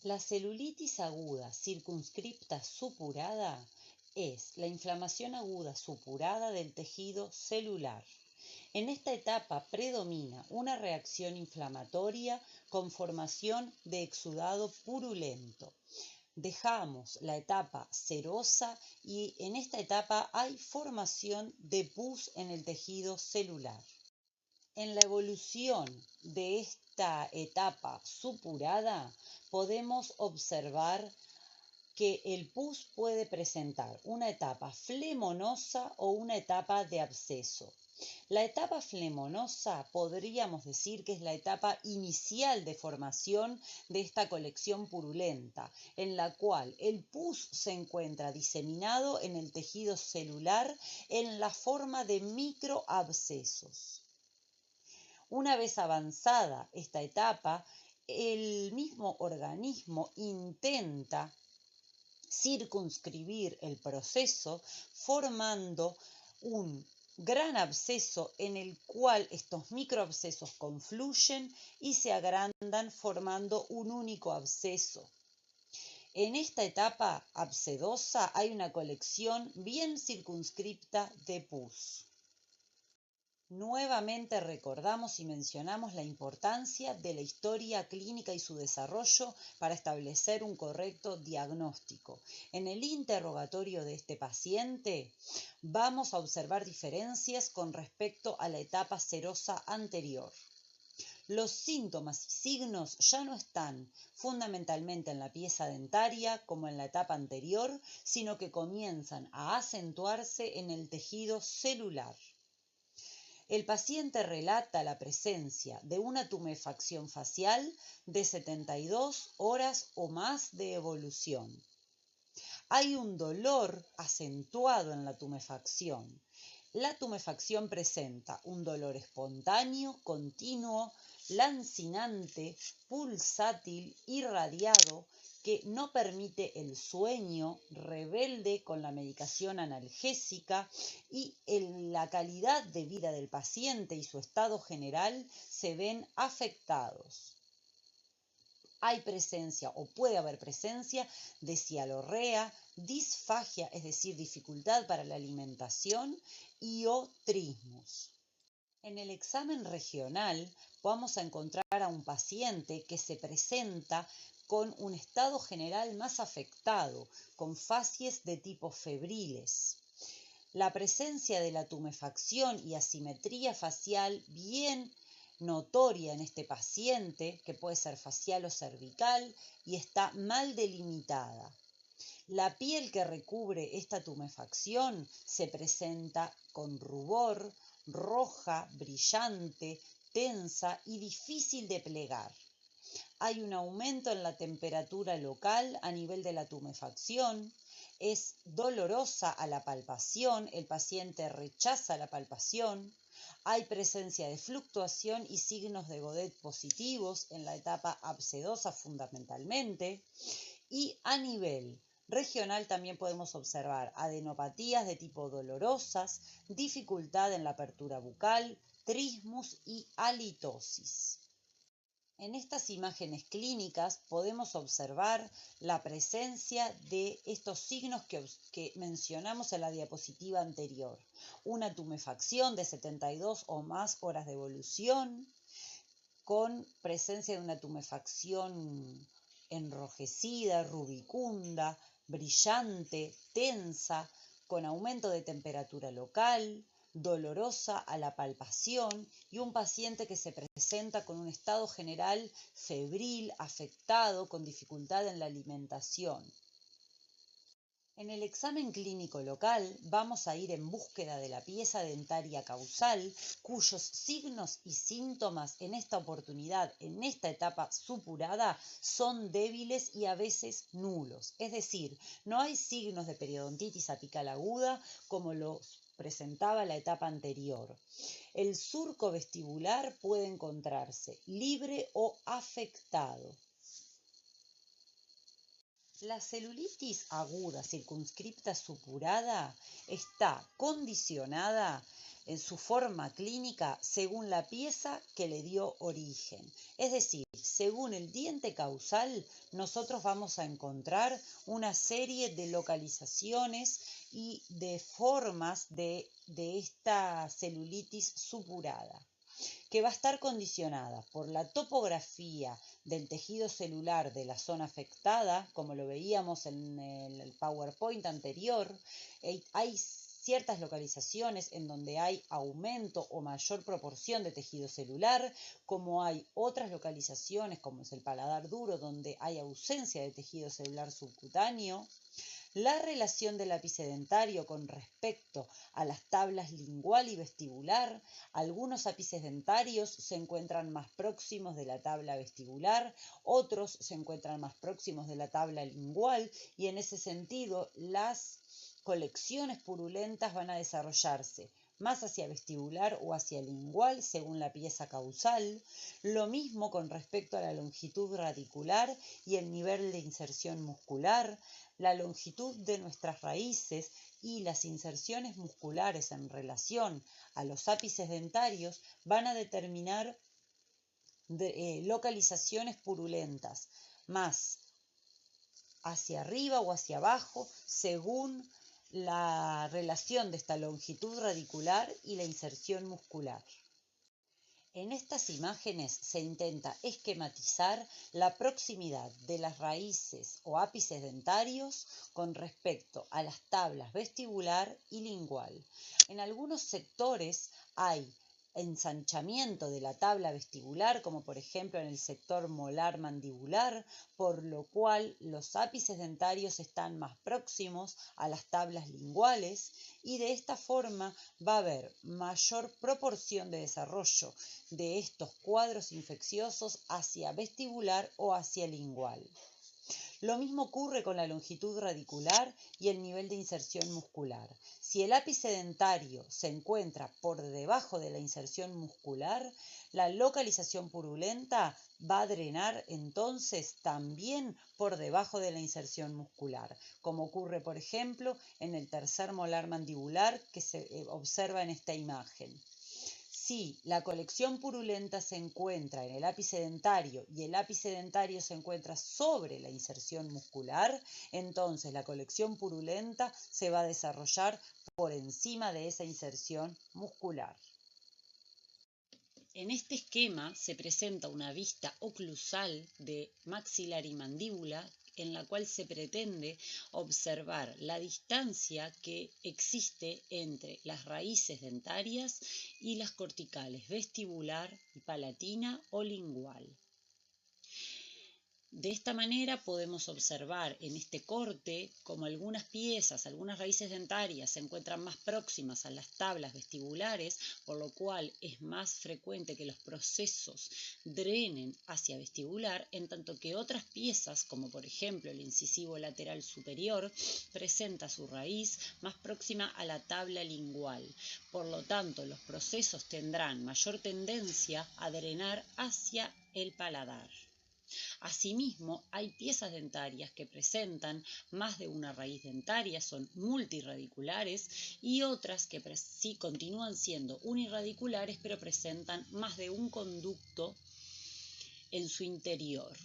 La celulitis aguda circunscripta supurada es la inflamación aguda supurada del tejido celular. En esta etapa predomina una reacción inflamatoria con formación de exudado purulento. Dejamos la etapa serosa y en esta etapa hay formación de pus en el tejido celular. En la evolución de esta etapa supurada podemos observar que el pus puede presentar una etapa flemonosa o una etapa de absceso. La etapa flemonosa podríamos decir que es la etapa inicial de formación de esta colección purulenta, en la cual el pus se encuentra diseminado en el tejido celular en la forma de microabscesos. Una vez avanzada esta etapa, el mismo organismo intenta circunscribir el proceso formando un gran absceso en el cual estos microabscesos confluyen y se agrandan formando un único absceso. En esta etapa abscedosa hay una colección bien circunscripta de pus. Nuevamente recordamos y mencionamos la importancia de la historia clínica y su desarrollo para establecer un correcto diagnóstico. En el interrogatorio de este paciente vamos a observar diferencias con respecto a la etapa serosa anterior. Los síntomas y signos ya no están fundamentalmente en la pieza dentaria como en la etapa anterior, sino que comienzan a acentuarse en el tejido celular. El paciente relata la presencia de una tumefacción facial de 72 horas o más de evolución. Hay un dolor acentuado en la tumefacción. La tumefacción presenta un dolor espontáneo, continuo, lancinante, pulsátil, irradiado, que no permite el sueño, rebelde con la medicación analgésica y la calidad de vida del paciente y su estado general se ven afectados. Hay presencia o puede haber presencia de cialorrea, disfagia, es decir, dificultad para la alimentación y o trismus. En el examen regional vamos a encontrar a un paciente que se presenta con un estado general más afectado, con facies de tipo febriles. La presencia de la tumefacción y asimetría facial bien notoria en este paciente, que puede ser facial o cervical, y está mal delimitada. La piel que recubre esta tumefacción se presenta con rubor, roja, brillante, tensa y difícil de plegar. Hay un aumento en la temperatura local a nivel de la tumefacción, es dolorosa a la palpación, el paciente rechaza la palpación, hay presencia de fluctuación y signos de Godet positivos en la etapa abscedosa fundamentalmente, y a nivel regional también podemos observar adenopatías de tipo dolorosas, dificultad en la apertura bucal, trismus y halitosis. En estas imágenes clínicas podemos observar la presencia de estos signos que mencionamos en la diapositiva anterior. Una tumefacción de 72 o más horas de evolución, con presencia de una tumefacción enrojecida, rubicunda, brillante, tensa, con aumento de temperatura local, dolorosa a la palpación y un paciente que se presenta con un estado general febril, afectado, con dificultad en la alimentación. En el examen clínico local vamos a ir en búsqueda de la pieza dentaria causal, cuyos signos y síntomas en esta oportunidad, en esta etapa supurada, son débiles y a veces nulos. Es decir, no hay signos de periodontitis apical aguda como los presentaba la etapa anterior. El surco vestibular puede encontrarse libre o afectado. La celulitis aguda circunscripta supurada está condicionada en su forma clínica según la pieza que le dio origen. Es decir, según el diente causal, nosotros vamos a encontrar una serie de localizaciones y de formas de esta celulitis supurada, que va a estar condicionada por la topografía del tejido celular de la zona afectada, como lo veíamos en el PowerPoint anterior. Hay ciertas localizaciones en donde hay aumento o mayor proporción de tejido celular, como hay otras localizaciones, como es el paladar duro, donde hay ausencia de tejido celular subcutáneo. La relación del ápice dentario con respecto a las tablas lingual y vestibular. Algunos ápices dentarios se encuentran más próximos de la tabla vestibular, otros se encuentran más próximos de la tabla lingual, y en ese sentido las colecciones purulentas van a desarrollarse más hacia vestibular o hacia lingual según la pieza causal. Lo mismo con respecto a la longitud radicular y el nivel de inserción muscular. La longitud de nuestras raíces y las inserciones musculares en relación a los ápices dentarios van a determinar localizaciones purulentas, más hacia arriba o hacia abajo, según la relación de esta longitud radicular y la inserción muscular. En estas imágenes se intenta esquematizar la proximidad de las raíces o ápices dentarios con respecto a las tablas vestibular y lingual. En algunos sectores hay ensanchamiento de la tabla vestibular, como por ejemplo en el sector molar mandibular, por lo cual los ápices dentarios están más próximos a las tablas linguales, y de esta forma va a haber mayor proporción de desarrollo de estos cuadros infecciosos hacia vestibular o hacia lingual. Lo mismo ocurre con la longitud radicular y el nivel de inserción muscular. Si el ápice dentario se encuentra por debajo de la inserción muscular, la localización purulenta va a drenar entonces también por debajo de la inserción muscular, como ocurre por ejemplo en el tercer molar mandibular que se observa en esta imagen. Si la colección purulenta se encuentra en el ápice dentario y el ápice dentario se encuentra sobre la inserción muscular, entonces la colección purulenta se va a desarrollar por encima de esa inserción muscular. En este esquema se presenta una vista oclusal de maxilar y mandíbula, en la cual se pretende observar la distancia que existe entre las raíces dentarias y las corticales vestibular, palatina o lingual. De esta manera podemos observar en este corte como algunas piezas, algunas raíces dentarias se encuentran más próximas a las tablas vestibulares, por lo cual es más frecuente que los procesos drenen hacia vestibular, en tanto que otras piezas, como por ejemplo el incisivo lateral superior, presenta su raíz más próxima a la tabla lingual. Por lo tanto, los procesos tendrán mayor tendencia a drenar hacia el paladar. Asimismo, hay piezas dentarias que presentan más de una raíz dentaria, son multirradiculares, y otras que sí continúan siendo unirradiculares, pero presentan más de un conducto en su interior.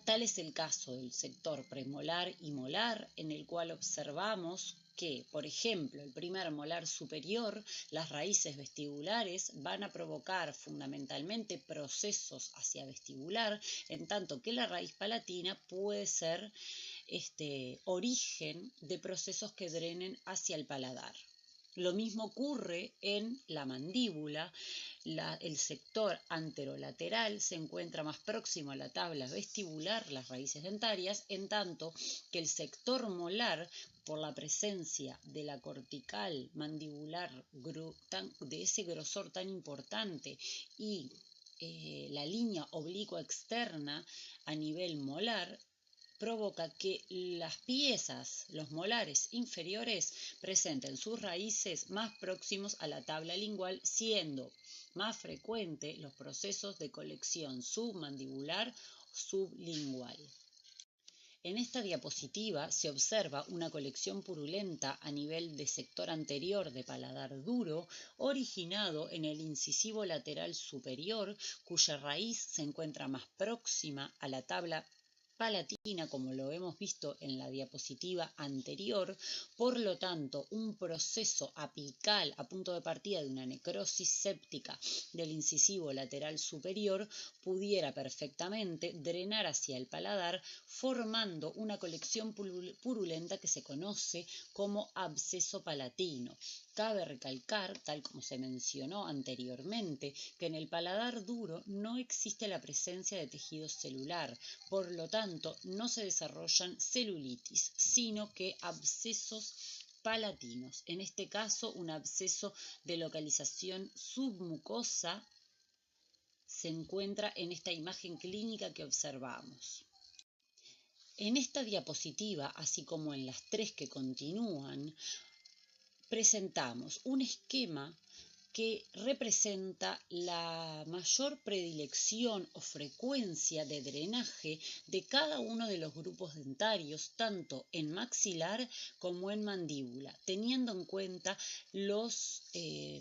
Tal es el caso del sector premolar y molar, en el cual observamos que, por ejemplo, el primer molar superior, las raíces vestibulares van a provocar fundamentalmente procesos hacia vestibular, en tanto que la raíz palatina puede ser origen de procesos que drenen hacia el paladar. Lo mismo ocurre en la mandíbula. El sector anterolateral se encuentra más próximo a la tabla vestibular, las raíces dentarias, en tanto que el sector molar, por la presencia de la cortical mandibular de ese grosor tan importante y la línea oblicua externa a nivel molar, provoca que las piezas, los molares inferiores, presenten sus raíces más próximos a la tabla lingual, siendo más frecuente los procesos de colección submandibular o sublingual. En esta diapositiva se observa una colección purulenta a nivel de sector anterior de paladar duro, originado en el incisivo lateral superior, cuya raíz se encuentra más próxima a la tabla palatina, como lo hemos visto en la diapositiva anterior. Por lo tanto, un proceso apical a punto de partida de una necrosis séptica del incisivo lateral superior pudiera perfectamente drenar hacia el paladar, formando una colección purulenta que se conoce como absceso palatino. Cabe recalcar, tal como se mencionó anteriormente, que en el paladar duro no existe la presencia de tejido celular, por lo tanto no se desarrollan celulitis, sino que abscesos palatinos. En este caso, un absceso de localización submucosa se encuentra en esta imagen clínica que observamos. En esta diapositiva, así como en las tres que continúan, presentamos un esquema que representa la mayor predilección o frecuencia de drenaje de cada uno de los grupos dentarios, tanto en maxilar como en mandíbula, teniendo en cuenta los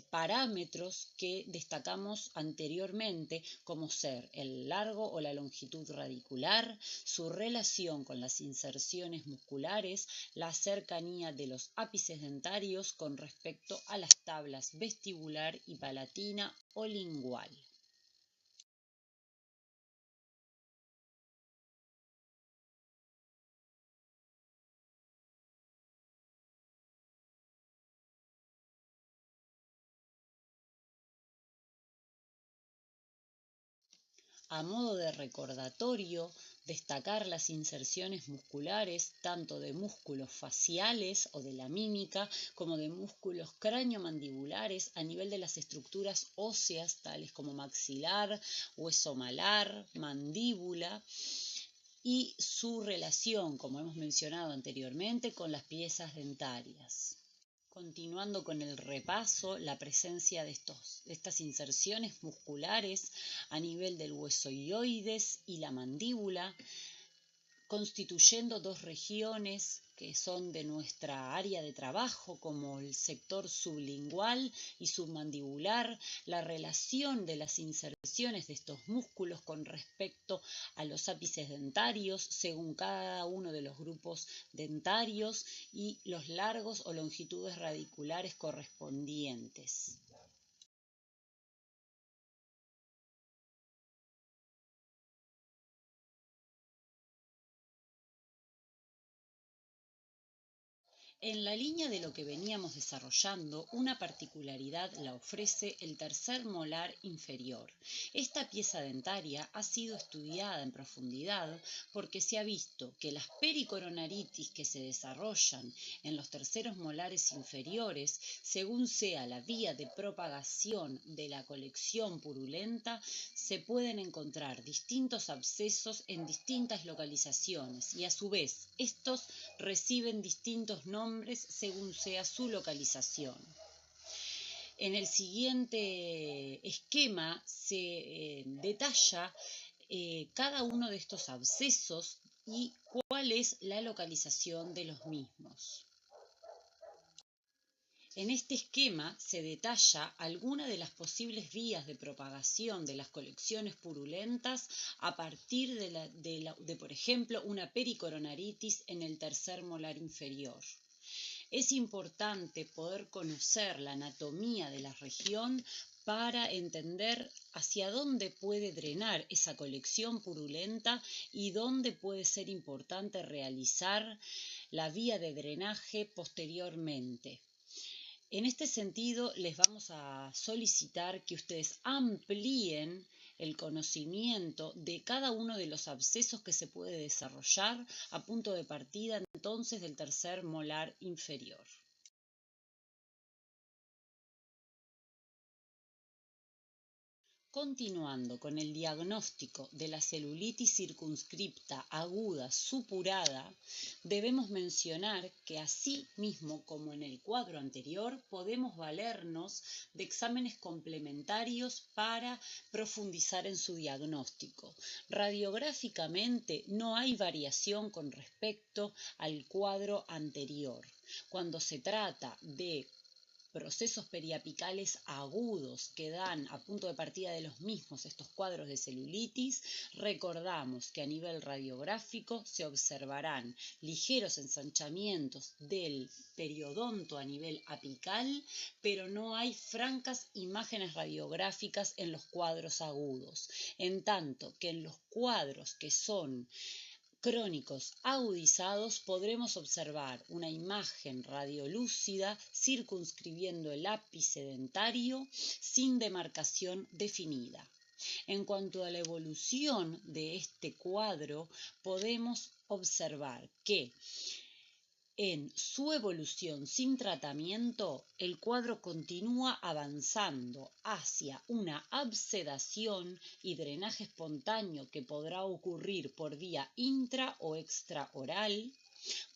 parámetros que destacamos anteriormente, como ser el largo o la longitud radicular, su relación con las inserciones musculares, la cercanía de los ápices dentarios con respecto a las tablas vestibular y palatina o lingual. A modo de recordatorio, destacar las inserciones musculares tanto de músculos faciales o de la mímica como de músculos craneomandibulares a nivel de las estructuras óseas tales como maxilar, hueso malar, mandíbula y su relación, como hemos mencionado anteriormente, con las piezas dentarias. Continuando con el repaso, la presencia de estas inserciones musculares a nivel del hueso hioides y la mandíbula, constituyendo dos regiones que son de nuestra área de trabajo, como el sector sublingual y submandibular, la relación de las inserciones de estos músculos con respecto a los ápices dentarios, según cada uno de los grupos dentarios, y los largos o longitudes radiculares correspondientes. En la línea de lo que veníamos desarrollando, una particularidad la ofrece el tercer molar inferior. Esta pieza dentaria ha sido estudiada en profundidad porque se ha visto que las pericoronaritis que se desarrollan en los terceros molares inferiores, según sea la vía de propagación de la colección purulenta, se pueden encontrar distintos abscesos en distintas localizaciones y a su vez estos reciben distintos nombres según sea su localización. En el siguiente esquema se detalla cada uno de estos abscesos y cuál es la localización de los mismos. En este esquema se detalla alguna de las posibles vías de propagación de las colecciones purulentas a partir de, por ejemplo, una pericoronaritis en el tercer molar inferior. Es importante poder conocer la anatomía de la región para entender hacia dónde puede drenar esa colección purulenta y dónde puede ser importante realizar la vía de drenaje posteriormente. En este sentido, les vamos a solicitar que ustedes amplíen el conocimiento de cada uno de los abscesos que se puede desarrollar a punto de partida entonces del tercer molar inferior. Continuando con el diagnóstico de la celulitis circunscripta aguda supurada, debemos mencionar que así mismo como en el cuadro anterior, podemos valernos de exámenes complementarios para profundizar en su diagnóstico. Radiográficamente no hay variación con respecto al cuadro anterior. Cuando se trata de procesos periapicales agudos que dan a punto de partida de los mismos estos cuadros de celulitis, recordamos que a nivel radiográfico se observarán ligeros ensanchamientos del periodonto a nivel apical, pero no hay francas imágenes radiográficas en los cuadros agudos, en tanto que en los cuadros que son crónicos agudizados podremos observar una imagen radiolúcida circunscribiendo el ápice dentario sin demarcación definida. En cuanto a la evolución de este cuadro, podemos observar que en su evolución sin tratamiento, el cuadro continúa avanzando hacia una abscedación y drenaje espontáneo que podrá ocurrir por vía intra o extraoral.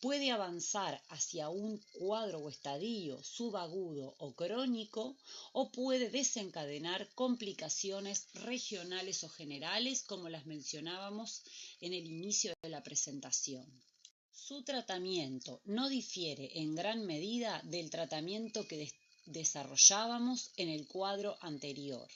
Puede avanzar hacia un cuadro o estadio subagudo o crónico, o puede desencadenar complicaciones regionales o generales, como las mencionábamos en el inicio de la presentación. Su tratamiento no difiere en gran medida del tratamiento que desarrollábamos en el cuadro anterior.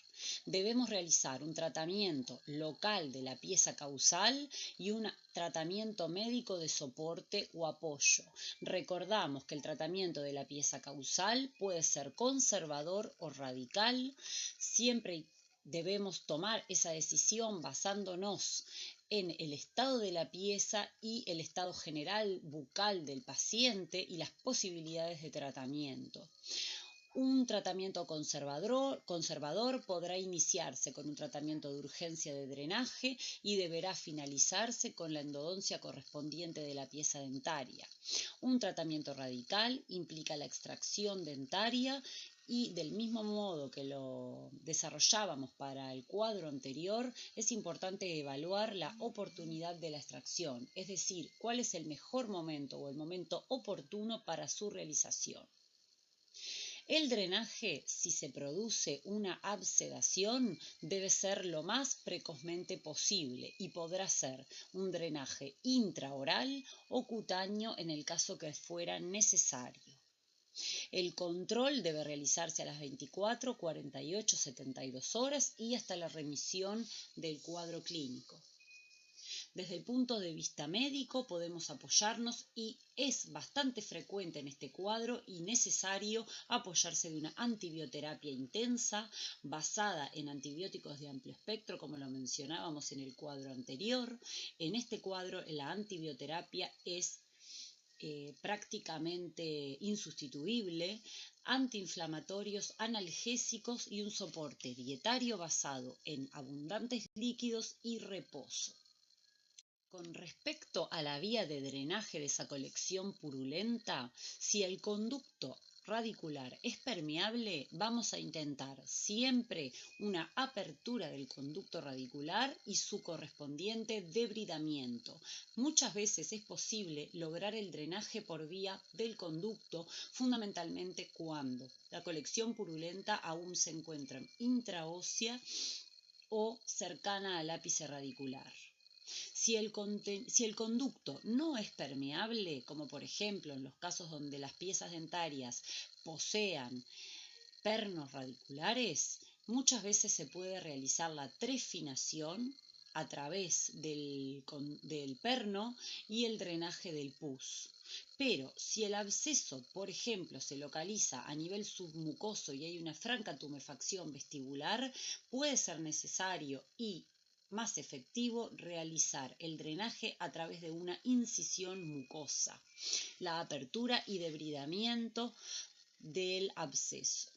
Debemos realizar un tratamiento local de la pieza causal y un tratamiento médico de soporte o apoyo. Recordamos que el tratamiento de la pieza causal puede ser conservador o radical, siempre debemos tomar esa decisión basándonos en el estado de la pieza y el estado general bucal del paciente y las posibilidades de tratamiento. Un tratamiento conservador podrá iniciarse con un tratamiento de urgencia de drenaje y deberá finalizarse con la endodoncia correspondiente de la pieza dentaria. Un tratamiento radical implica la extracción dentaria y del mismo modo que lo desarrollábamos para el cuadro anterior, es importante evaluar la oportunidad de la extracción, es decir, cuál es el mejor momento o el momento oportuno para su realización. El drenaje, si se produce una abscedación, debe ser lo más precozmente posible y podrá ser un drenaje intraoral o cutáneo en el caso que fuera necesario. El control debe realizarse a las 24, 48, 72 horas y hasta la remisión del cuadro clínico. Desde el punto de vista médico podemos apoyarnos y es bastante frecuente en este cuadro y necesario apoyarse de una antibioterapia intensa basada en antibióticos de amplio espectro, como lo mencionábamos en el cuadro anterior. En este cuadro la antibioterapia es prácticamente insustituible, antiinflamatorios, analgésicos y un soporte dietario basado en abundantes líquidos y reposo. Con respecto a la vía de drenaje de esa colección purulenta, si el conducto radicular es permeable, vamos a intentar siempre una apertura del conducto radicular y su correspondiente debridamiento. Muchas veces es posible lograr el drenaje por vía del conducto, fundamentalmente cuando la colección purulenta aún se encuentra intraósea o cercana al ápice radicular. Si el conducto no es permeable, como por ejemplo en los casos donde las piezas dentarias posean pernos radiculares, muchas veces se puede realizar la trefinación a través del perno y el drenaje del pus. Pero si el absceso, por ejemplo, se localiza a nivel submucoso y hay una franca tumefacción vestibular, puede ser necesario y más efectivo realizar el drenaje a través de una incisión mucosa, la apertura y debridamiento del absceso.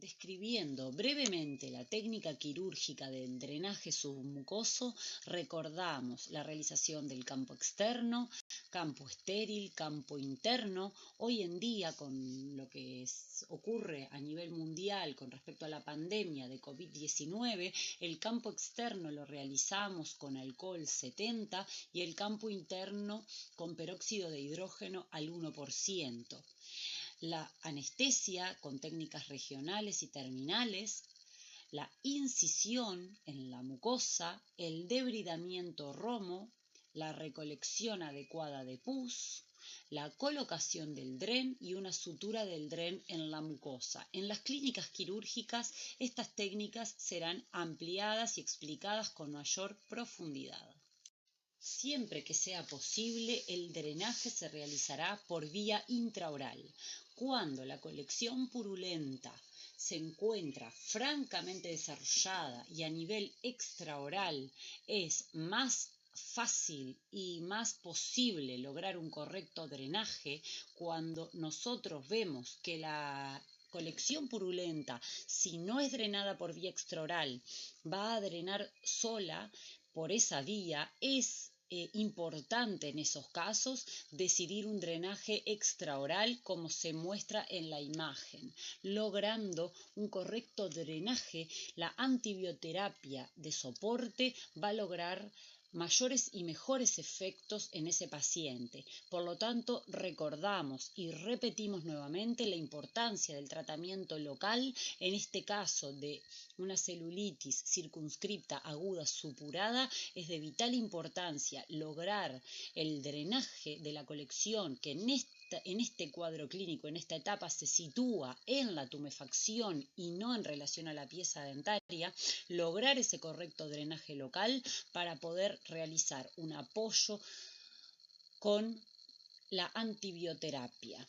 Describiendo brevemente la técnica quirúrgica del drenaje submucoso, recordamos la realización del campo externo, campo estéril, campo interno. Hoy en día, con lo que ocurre a nivel mundial con respecto a la pandemia de COVID-19, el campo externo lo realizamos con alcohol 70 y el campo interno con peróxido de hidrógeno al 1%. La anestesia con técnicas regionales y terminales, la incisión en la mucosa, el debridamiento romo, la recolección adecuada de pus, la colocación del dren y una sutura del dren en la mucosa. En las clínicas quirúrgicas, estas técnicas serán ampliadas y explicadas con mayor profundidad. Siempre que sea posible, el drenaje se realizará por vía intraoral. Cuando la colección purulenta se encuentra francamente desarrollada y a nivel extraoral es más fácil y más posible lograr un correcto drenaje, cuando nosotros vemos que la colección purulenta, si no es drenada por vía extraoral, va a drenar sola por esa vía, es importante en esos casos decidir un drenaje extraoral como se muestra en la imagen. Logrando un correcto drenaje, la antibioterapia de soporte va a lograr mayores y mejores efectos en ese paciente. Por lo tanto, recordamos y repetimos nuevamente la importancia del tratamiento local, en este caso de una celulitis circunscripta aguda supurada. Es de vital importancia lograr el drenaje de la colección que en este cuadro clínico, en esta etapa, se sitúa en la tumefacción y no en relación a la pieza dentaria, lograr ese correcto drenaje local para poder realizar un apoyo con la antibioterapia.